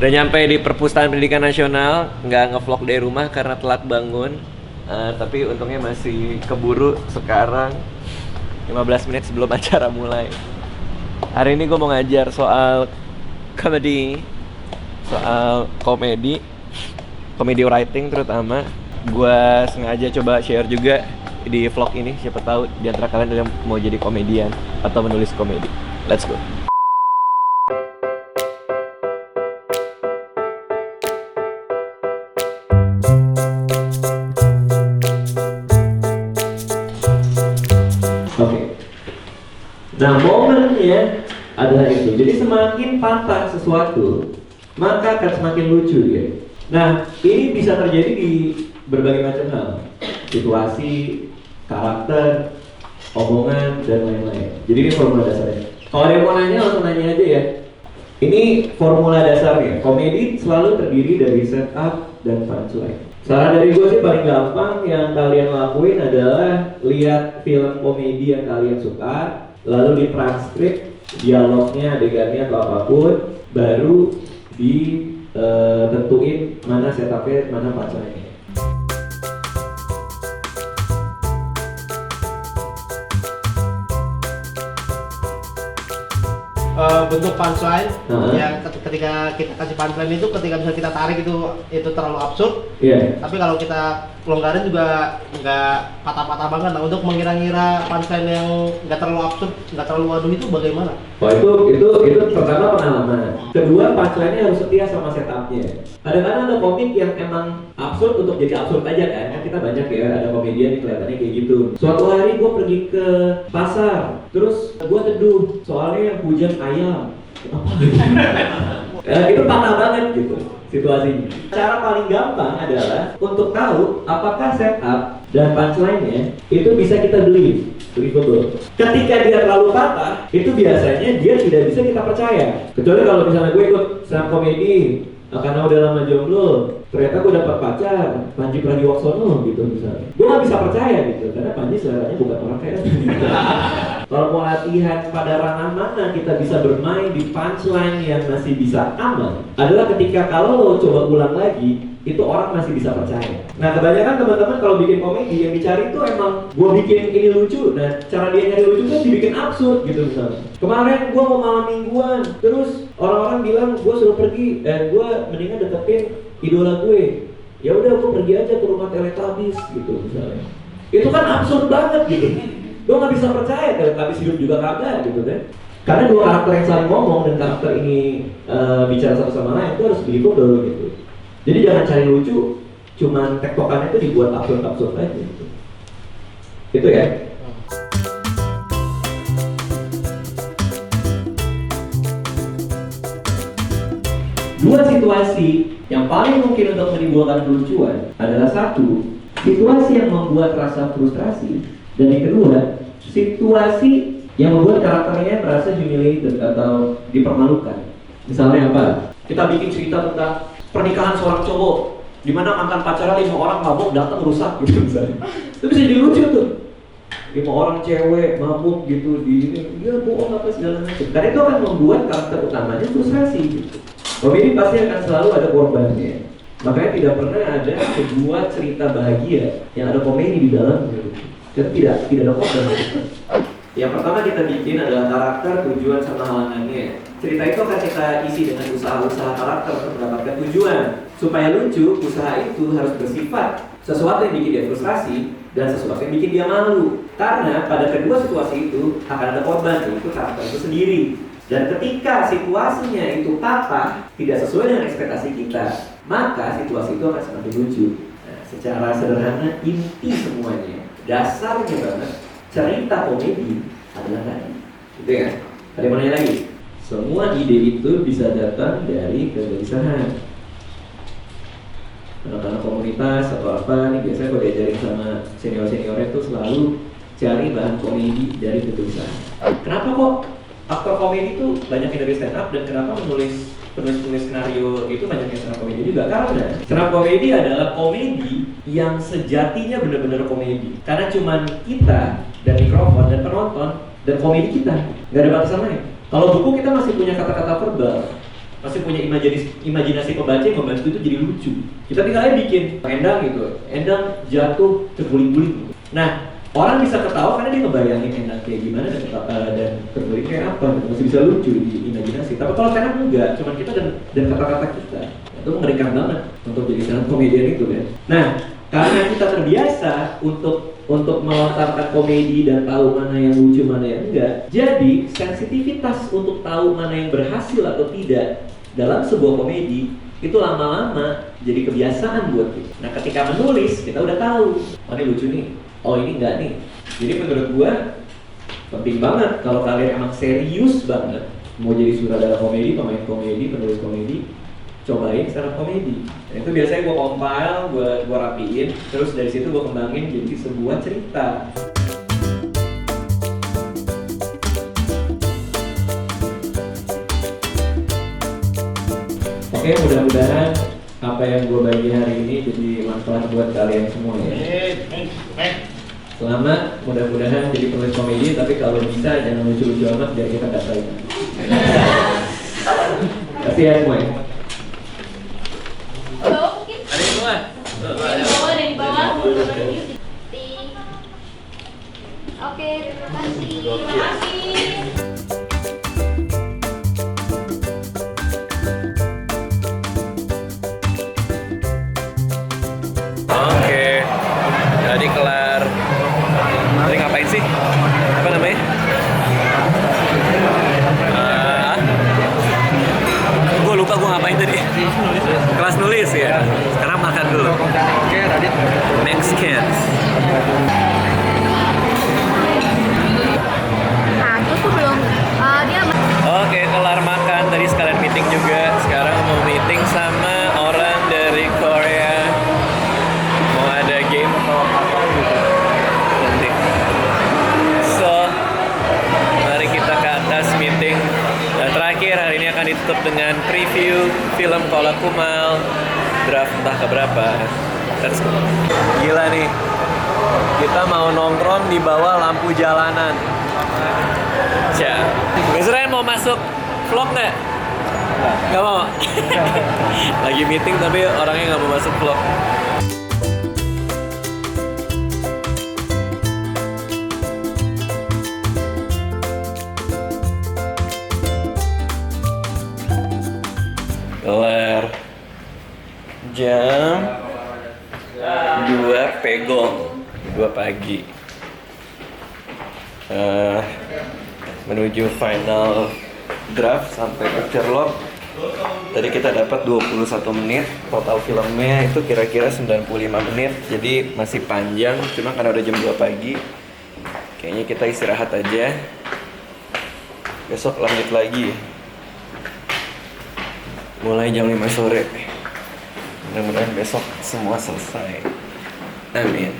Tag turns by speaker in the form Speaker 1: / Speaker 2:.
Speaker 1: Udah nyampe di Perpustakaan Pendidikan Nasional, nggak ngevlog dari rumah karena telat bangun. Tapi untungnya masih keburu sekarang 15 menit sebelum acara mulai. Hari ini gue mau ngajar soal komedi writing terutama. Gue sengaja coba share juga di vlog ini, siapa tahu di antara kalian ada yang mau jadi komedian atau menulis komedi. Let's go. Oke. Nah, momennya adalah itu. Jadi semakin patah sesuatu, maka akan semakin lucu dia. Nah, ini bisa terjadi di berbagai macam hal. Situasi, karakter, omongan, dan lain-lain. Jadi ini formula dasarnya. Kalau ada yang mau nanya, langsung nanya aja ya. Ini formula dasarnya. Komedi selalu terdiri dari setup dan punchline. Saran dari gue sih paling gampang yang kalian lakuin adalah lihat film komedi yang kalian suka, lalu ditranskrip dialognya, adegannya atau apapun, baru ditentuin mana setupnya, mana punchline-nya.
Speaker 2: Bentuk punchline yang ketika kita kasih punchline itu ketika misalnya kita tarik itu terlalu absurd. Tapi kalau kita longgarin juga nggak patah-patah banget. Nah, untuk mengira-ngira punchline yang nggak terlalu absurd, nggak terlalu waduh itu bagaimana?
Speaker 1: Wah, itu pertama pengalaman. Kedua, punchline-nya harus setia sama setupnya. Kadang-kadang ada komik yang emang absurd untuk jadi absurd aja kan kita banyak ya, ada komedian yang kelihatannya kayak gitu. Suatu hari gue pergi ke pasar, terus gue teduh soalnya hujan ayam. Itu patah banget gitu situasinya. Cara paling gampang adalah untuk tahu apakah setup dan punchline-nya itu bisa kita believable. Ketika dia terlalu patah, itu biasanya dia tidak bisa kita percaya. Kecuali kalau misalnya gue ikut stand komedi karena udah lama jomblo, ternyata gue dapat pacar Panji Pragiwaksono gitu misalnya, gue gak bisa percaya gitu karena Panji seleranya bukan orang kayak gitu. Kalau mau latihan pada ranah mana kita bisa bermain di punchline yang masih bisa aman adalah ketika kalau lo coba ulang lagi, itu orang masih bisa percaya. Nah, kebanyakan teman-teman kalau bikin komedi yang dicari itu emang gue bikin ini lucu. Nah, cara dia nyari lucu kan dibikin absurd gitu misalnya. Kemarin gue mau malam mingguan, terus orang-orang bilang gue suruh pergi dan gue mendingan deketin idola gue. Ya udah, gue pergi aja ke rumah Teletubbies gitu misalnya. Itu kan absurd banget gitu. Gue nggak bisa percaya Teletubbies hidup juga kagak gitu kan. Karena dua karakter yang saling ngomong dan karakter ini bicara satu sama lain itu harus believable gitu. Jadi jangan cari lucu, cuman tektokannya itu dibuat absurd-absurd aja gitu. Itu ya. Dua situasi yang paling mungkin untuk menimbulkan kelucuan adalah satu, situasi yang membuat rasa frustrasi, dan yang kedua, situasi yang membuat karakternya merasa humiliated atau dipermalukan. Misalnya apa? Kita bikin cerita tentang pernikahan seorang cowok di mana mantan pacarnya 5 orang mabuk datang rusak gitu misalnya. Itu bisa jadi lucu tuh. 5 orang cewek mabuk gitu di ini, dia bohong apa segala macam. Karena itu akan membuat karakter utamanya frustrasi gitu. Komedi pasti akan selalu ada korbannya. Makanya tidak pernah ada sebuah cerita bahagia yang ada komedi di dalamnya. Tidak ada korban. Yang pertama kita bikin adalah karakter, tujuan, sama halangannya. Cerita itu akan kita isi dengan usaha-usaha karakter untuk mendapatkan tujuan. Supaya lucu, usaha itu harus bersifat sesuatu yang bikin dia frustrasi dan sesuatu yang bikin dia malu. Karena pada kedua situasi itu akan ada korban, yaitu karakter itu sendiri. Dan ketika situasinya itu patah, tidak sesuai dengan ekspektasi kita, maka situasi itu akan semakin lucu. Nah, secara sederhana, inti semuanya, dasarnya banget, cerita komedi adalah tadi. Gitu ya. Ada yang mau nanya lagi? Semua ide itu bisa datang dari kegelisahan. Anak-anak komunitas atau apa nih, biasanya kalau diajarin sama senior-seniornya itu selalu cari bahan komedi dari kegelisahan. Kenapa kok aktor komedi itu banyak yang dari stand up, dan kenapa penulis skenario itu banyak yang stand up komedi juga? Karena stand up komedi adalah komedi yang sejatinya benar-benar komedi. Karena cuman kita dan mikrofon dan penonton dan komedi kita, nggak ada batasan lain. Kalau buku kita masih punya kata-kata verbal, pasti punya imajinasi pembaca yang membantu itu jadi lucu. Kita tinggal aja bikin Endang gitu, Endang jatuh terguling-guling. Nah, orang bisa ketawa karena dia ngebayangin Endang kayak gimana dan terguling kayak apa, masih bisa lucu di imajinasi. Tapi kalau stand up enggak, cuma kita dan kata-kata kita, itu mengerikan banget untuk jadi stand up komedian itu kan. Nah, karena kita terbiasa untuk melontarkan komedi dan tahu mana yang lucu, mana yang enggak, jadi sensitivitas untuk tahu mana yang berhasil atau tidak dalam sebuah komedi itu lama-lama jadi kebiasaan buat kita. Nah, ketika menulis kita udah tahu, oh ini lucu nih, oh ini enggak nih. Jadi menurut gua penting banget kalau kalian emang serius banget mau jadi sutradara komedi, pemain komedi, penulis komedi, cobain stand up komedi. Nah, itu biasanya gue compile, gue rapiin, terus dari situ gue kembangin jadi sebuah cerita. Oke, mudah-mudahan apa yang gue bagi hari ini jadi manfaat buat kalian semua ya. Selamat, mudah-mudahan jadi penulis komedi, tapi kalau bisa jangan lucu-lucu amat biar kita datain. Kasih ya semua ya.
Speaker 3: Dari bawah. Oke, terima kasih.
Speaker 4: Oke, jadi kelar. Tadi ngapain sih? Apa namanya? Gue lupa gue ngapain tadi. Kelas nulis ya. Sekarang makan dulu. Next kids.
Speaker 3: Nah, itu tuh belum dia
Speaker 4: Oke, kelar makan. Tadi sekalian meeting juga. Sekarang mau meeting sama orang dari Korea. Mau ada game atau apa gitu. Nanti. So, mari kita ke atas meeting. Dan terakhir hari ini akan ditutup dengan preview film Kola Kumal draft entah keberapa. Let's go. Gila nih. Kita mau nongkrong di bawah lampu jalanan. Besarnya mau masuk vlog nggak? Nggak mau? Lagi meeting tapi orangnya nggak mau masuk vlog. Kelar jam 2 pegong 2 pagi menuju final draft sampai picture log. Tadi kita dapat 21 menit, total filmnya itu kira-kira 95 menit, jadi masih panjang. Cuma karena udah jam 2 pagi kayaknya kita istirahat aja, besok lanjut lagi mulai jam 5 sore. Mudah-mudahan besok semua selesai. Amin.